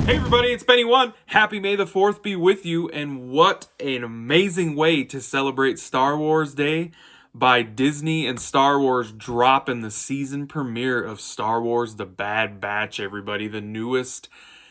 Hey everybody, it's Benny One. Happy May the 4th be with you, and what an amazing way to celebrate Star Wars Day by Disney and Star Wars dropping the season premiere of Star Wars The Bad Batch, everybody. The newest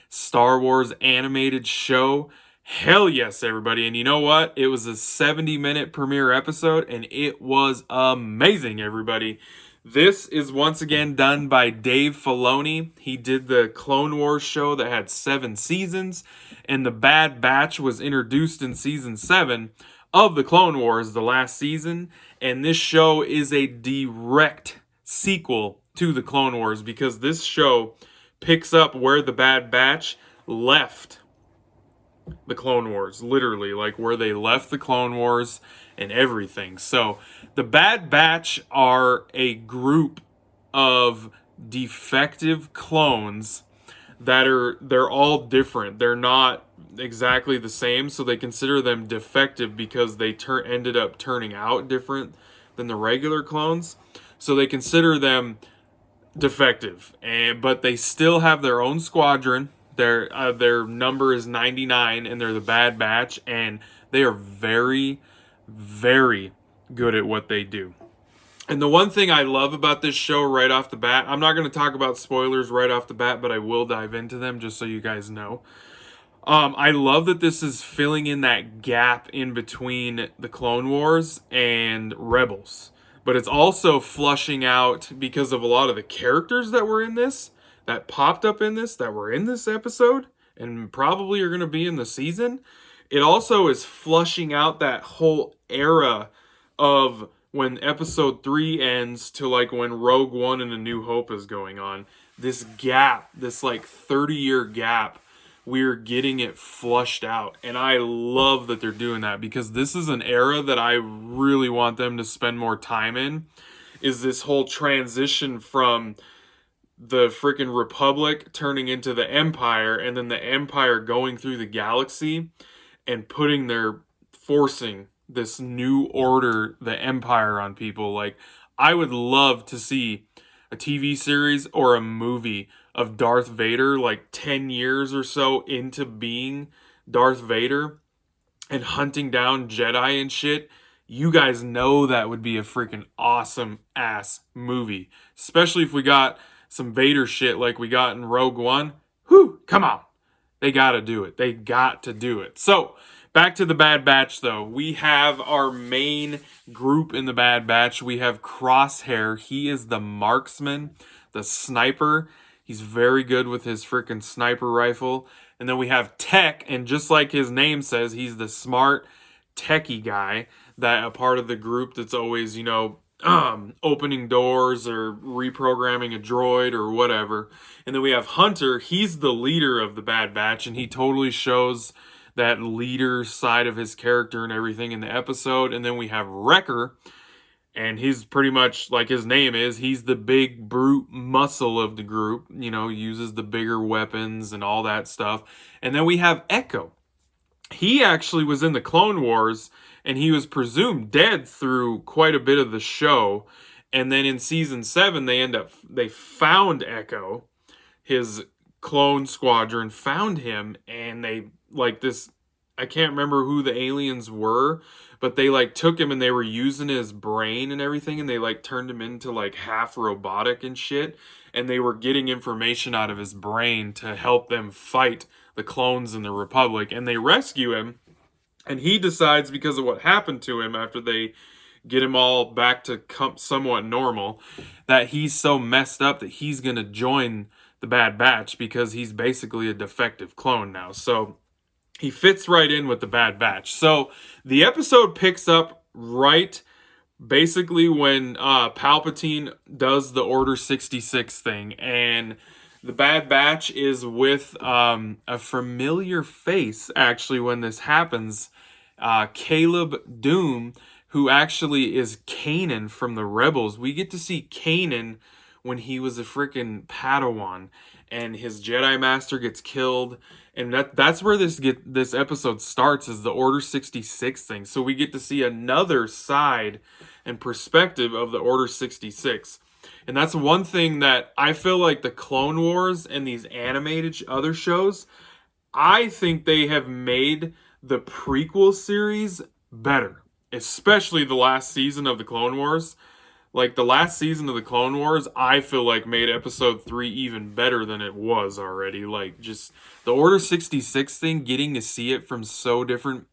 Star Wars animated show. Hell yes, everybody. And you know what? It was a 70-minute premiere episode, and it was amazing, everybody. This is once again done by Dave Filoni. He did the Clone Wars show that had 7 seasons, and The Bad Batch was introduced in season 7 of the Clone Wars, the last season. And this show is a direct sequel to the Clone Wars because this show picks up where the Bad Batch left the Clone Wars, literally, like where they left the Clone Wars and everything. So the Bad Batch are a group of defective clones they're all different. They're not exactly the same, so they consider them defective because they ended up turning out different than the regular clones. So they consider them defective, but they still have their own squadron. Their number is 99, and they're the Bad Batch, and they are very, very good at what they do. And the one thing I love about this show right off the bat, I'm not going to talk about spoilers right off the bat, but I will dive into them just so you guys know. I love that this is filling in that gap in between the Clone Wars and Rebels. But it's also flushing out because of a lot of the characters that were in this, that popped up in this, that were in this episode, and probably are going to be in the season. It also is flushing out that whole era of when episode 3 ends to like when Rogue One and A New Hope is going on. This gap, this like 30-year gap, we're getting it flushed out. And I love that they're doing that because this is an era that I really want them to spend more time in, is this whole transition from the freaking Republic turning into the Empire, and then the Empire going through the galaxy and forcing this new order, the Empire, on people. Like, I would love to see a TV series or a movie of Darth Vader like 10 years or so into being Darth Vader and hunting down Jedi and shit. You guys know that would be a freaking awesome ass movie. Especially if we got some Vader shit like we got in Rogue One. Whew, come on. They gotta do it. They got to do it. So, back to the Bad Batch, though. We have our main group in the Bad Batch. We have Crosshair. He is the marksman, the sniper. He's very good with his freaking sniper rifle. And then we have Tech, and just like his name says, he's the smart, techie guy, that a part of the group that's always, opening doors or reprogramming a droid or whatever. And then we have Hunter. He's the leader of the Bad Batch, and he totally shows that leader side of his character and everything in the episode. And then we have Wrecker, and he's pretty much like his name is, he's the big brute muscle of the group, uses the bigger weapons and all that stuff. And then we have Echo. He actually was in the Clone Wars, and he was presumed dead through quite a bit of the show. And then in season 7, they found Echo. His clone squadron found him, and they I can't remember who the aliens were, but they took him and they were using his brain and everything, and they turned him into half robotic and shit, and they were getting information out of his brain to help them fight the clones in the Republic. And they rescue him, and he decides, because of what happened to him after they get him all back to somewhat normal, that he's so messed up that he's going to join the Bad Batch because he's basically a defective clone now. So he fits right in with the Bad Batch. So the episode picks up right basically when Palpatine does the Order 66 thing, and the Bad Batch is with a familiar face, actually, when this happens. Caleb Doom, who actually is Kanan from the Rebels. We get to see Kanan when he was a freaking Padawan, and his Jedi Master gets killed. And that's where this episode starts, is the Order 66 thing. So we get to see another side and perspective of the Order 66. And that's one thing that I feel like the Clone Wars and these animated other shows, I think they have made the prequel series better, especially the last season of the Clone Wars. Like the last season of the Clone Wars, I feel like made episode 3 even better than it was already. Like just the Order 66 thing, getting to see it from so different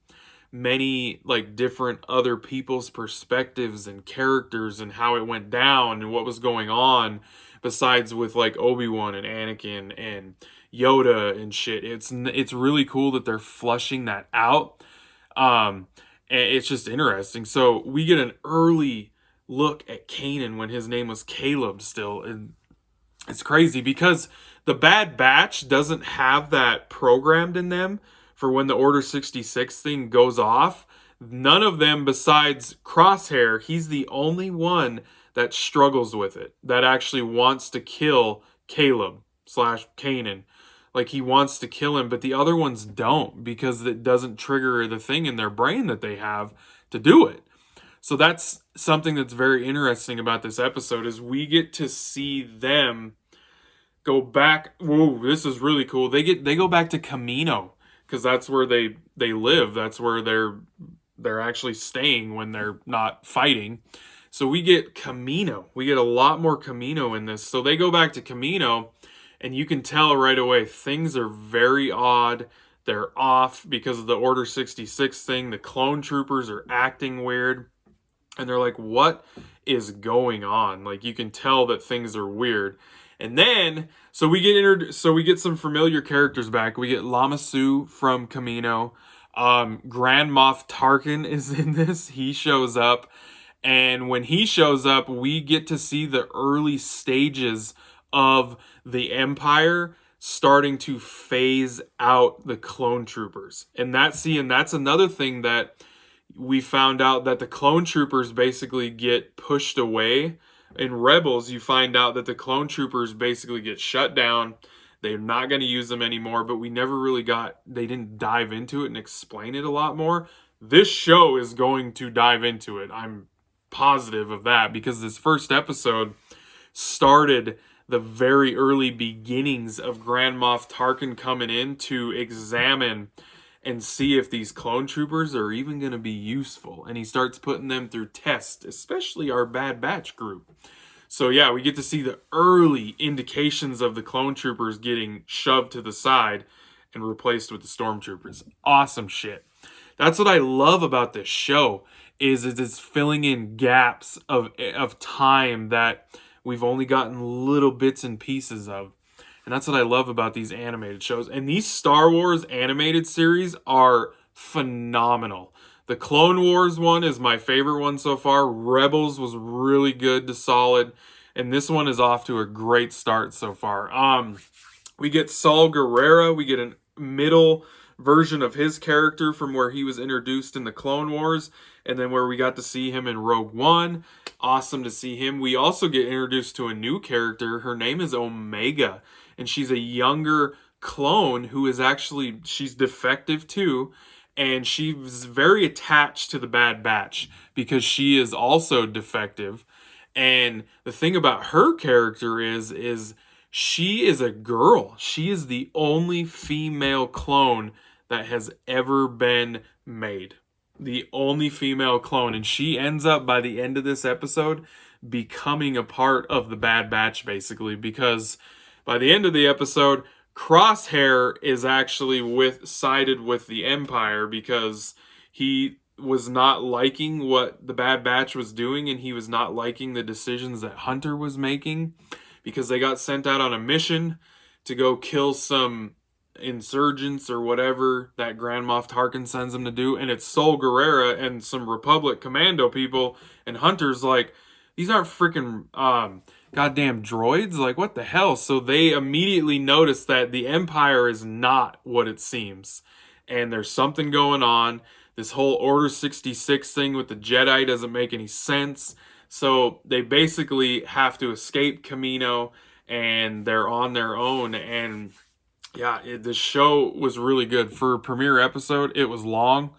many like different other people's perspectives and characters and how it went down and what was going on besides with like Obi-Wan and Anakin and Yoda and shit. It's really cool that they're flushing that out. And it's just interesting. So we get an early look at Kanan when his name was Caleb still, and it's crazy because the Bad Batch doesn't have that programmed in them for when the Order 66 thing goes off. None of them besides Crosshair, he's the only one that struggles with it, that actually wants to kill Caleb slash Kanan. Like he wants to kill him, but the other ones don't because it doesn't trigger the thing in their brain that they have to do it. So that's something that's very interesting about this episode is we get to see them go back. Whoa, this is really cool. They go back to Camino because that's where they live. That's where they're actually staying when they're not fighting. So we get Camino. We get a lot more Camino in this. So they go back to Camino, and you can tell right away things are very odd. They're off because of the Order 66 thing. The clone troopers are acting weird. And they're like, what is going on? Like you can tell that things are weird. And then so we get some familiar characters back. We get Lama Su from Camino. Grand Moff Tarkin is in this. He shows up. And when he shows up, we get to see the early stages of the Empire starting to phase out the clone troopers. And that's another thing that we found out, that the clone troopers basically get pushed away. In Rebels, you find out that the clone troopers basically get shut down. They're not going to use them anymore, but they didn't dive into it and explain it a lot more. This show is going to dive into it. I'm positive of that because this first episode started the very early beginnings of Grand Moff Tarkin coming in to examine and see if these clone troopers are even going to be useful. And he starts putting them through tests, especially our Bad Batch group. So yeah, we get to see the early indications of the clone troopers getting shoved to the side and replaced with the stormtroopers. Awesome shit. That's what I love about this show is it's filling in gaps of time that we've only gotten little bits and pieces of. And that's what I love about these animated shows. And these Star Wars animated series are phenomenal. The Clone Wars one is my favorite one so far. Rebels was really good to solid. And this one is off to a great start so far. We get Saul Guerrero. We get a middle version of his character from where he was introduced in the Clone Wars. And then where we got to see him in Rogue One. Awesome to see him. We also get introduced to a new character. Her name is Omega. And she's a younger clone who is actually, she's defective too. And she's very attached to the Bad Batch because she is also defective. And the thing about her character is she is a girl. She is the only female clone that has ever been made. The only female clone. And she ends up, by the end of this episode, becoming a part of the Bad Batch, basically, because by the end of the episode, Crosshair is actually sided with the Empire because he was not liking what the Bad Batch was doing, and he was not liking the decisions that Hunter was making because they got sent out on a mission to go kill some insurgents or whatever that Grand Moff Tarkin sends them to do, and it's Saul Guerrero and some Republic commando people, and Hunter's like, these aren't freaking goddamn droids, like what the hell? So they immediately notice that the Empire is not what it seems, and there's something going on. This whole Order 66 thing with the Jedi doesn't make any sense. So they basically have to escape Camino, and they're on their own. And yeah, the show was really good. For a premiere episode, it was long,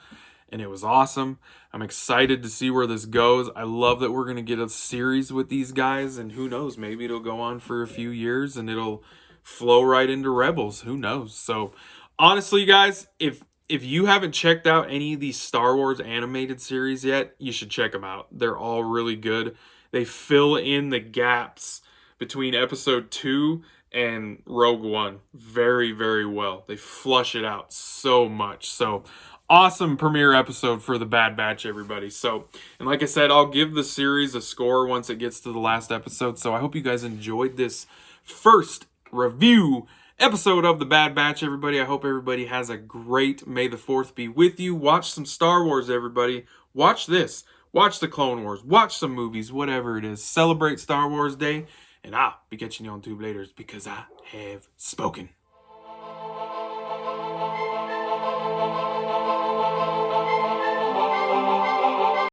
and it was awesome. I'm excited to see where this goes. I love that we're going to get a series with these guys, and who knows, maybe it'll go on for a few years and it'll flow right into Rebels. Who knows? So, honestly, guys, if you haven't checked out any of these Star Wars animated series yet, you should check them out. They're all really good. They fill in the gaps between episode 2 and Rogue One very, very well. They flush it out so much. So, awesome premiere episode for the Bad Batch, everybody. So, and like I said, I'll give the series a score once it gets to the last episode. So I hope you guys enjoyed this first review episode of the Bad Batch, everybody. I hope everybody has a great May the 4th be with you. Watch some Star Wars, everybody. Watch this. Watch the Clone Wars. Watch some movies, whatever it is. Celebrate Star Wars Day. And I'll be catching you on Tube later because I have spoken.